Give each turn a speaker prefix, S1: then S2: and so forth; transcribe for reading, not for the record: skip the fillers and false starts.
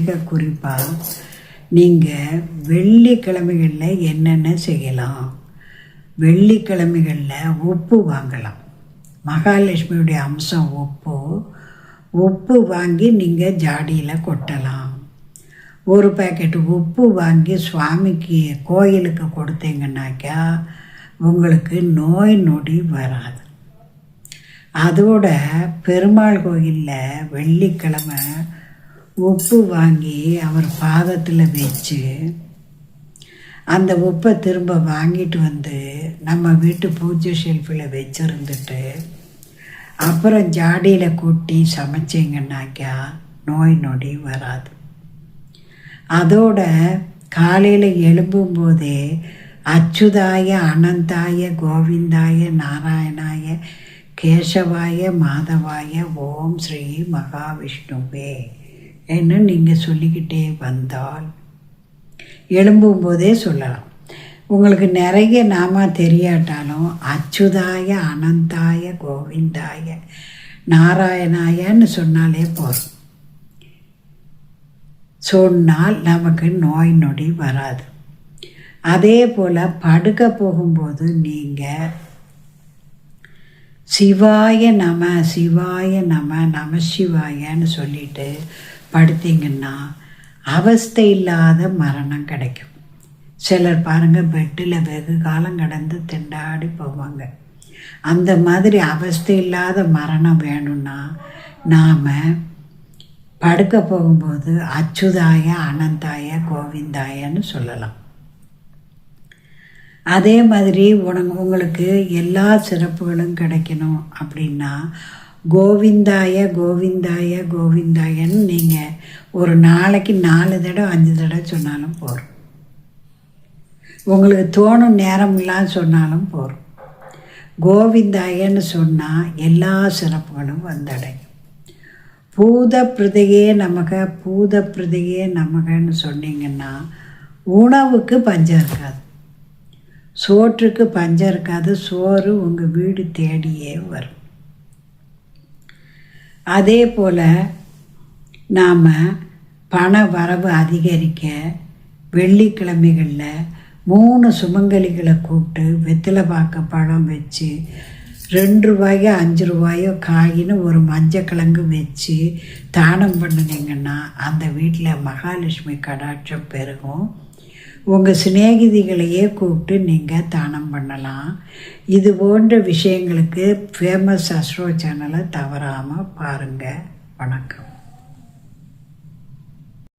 S1: மிக குறிப்பாக நீங்கள் வெள்ளிக்கிழமைகளில் என்னென்ன செய்யலாம். வெள்ளிக்கிழமைகளில் உப்பு வாங்கலாம். மகாலட்சுமியுடைய அம்சம் உப்பு வாங்கி நீங்கள் ஜாடியில் கொட்டலாம். ஒரு பேக்கெட்டு உப்பு வாங்கி சுவாமிக்கு கோயிலுக்கு கொடுத்தீங்கன்னாக்கா உங்களுக்கு நோய் நொடி வராது. அதோட பெருமாள் கோயிலில் வெள்ளிக்கிழமை உப்பு வாங்கி அவர் பாதத்தில் வச்சு அந்த உப்பை திரும்ப வாங்கிட்டு வந்து நம்ம வீட்டு பூஜை ஷெல்ஃபில் வச்சுருந்துட்டு அப்புறம் ஜாடியில் கொட்டி சமைச்சிங்கன்னாக்கா நோய் நொடி வராது. அதோட காலையில் எழும்பும்போதே அச்சுதாய அனந்தாய கோவிந்தாய நாராயணாய கேசவாய மாதவாய ஓம் ஸ்ரீ மகாவிஷ்ணுவே என்று நீங்கள் சொல்லிக்கிட்டே வந்தால் எழும்பும்போதே சொல்லலாம். உங்களுக்கு நிறைய நாம தெரியாட்டாலும் அச்சுதாய அனந்தாய கோவிந்தாய நாராயணாயன்னு சொன்னாலே போதும். சொன்னால் நமக்கு நோய் நொடி வராது. அதே போல் படுக்க போகும்போது நீங்கள் சிவாய நம சிவாய நம நம சிவாயன்னு சொல்லிட்டு படுத்திங்கன்னா அவஸ்தை இல்லாத மரணம் கிடைக்கும். சிலர் பாருங்கள் பெட்டில் வெகு காலம் கடந்து திண்டாடி போவாங்க. அந்த மாதிரி அவஸ்தை இல்லாத மரணம் வேணும்னா நாம் படுக்க போகும்போது அச்சுதாய அனந்தாய கோவிந்தாயன்னு சொல்லலாம். அதே மாதிரி உங்களுக்கு எல்லா சிறப்புகளும் கிடைக்கணும் அப்படின்னா கோவிந்தாய கோவிந்தாய கோவிந்தாயன்னு நீங்கள் ஒரு நாளைக்கு 4 தடவை 5 தடவை சொன்னாலும் போதும். உங்களுக்கு தோணும் நேரமெல்லாம் சொன்னாலும் போதும். கோவிந்தாயன்னு சொன்னால் எல்லா சிறப்புகளும் வந்தடையும். பூத பிரதையே நமகன்னு சொன்னீங்கன்னா உணவுக்கு பஞ்சம் இருக்காது, சோற்றுக்கு பஞ்சம் இருக்காது. சோறு உங்கள் வீடு தேடியே வரும். அதே போல் நாம் பண வரவு அதிகரிக்க வெள்ளிக்கிழமைகளில் 3 சுமங்கலிகளை கூப்பிட்டு வெற்றிலை பாக்க பழம் வச்சு 2 ரூபாயோ 5 ரூபாயோ காயின்னு ஒரு மஞ்சக்கிழங்கு வச்சு தானம் பண்ணினீங்கன்னா அந்த வீட்டில் மகாலட்சுமி கடாட்சம் பெருகும். உங்கள் சிநேகிதிகளையே கூப்பிட்டு நீங்கள் தானம் பண்ணலாம். இது போன்ற விஷயங்களுக்கு ஃபேமஸ் அஸ்ட்ரோ சேனலை தவறாமல் பாருங்கள். வணக்கம்.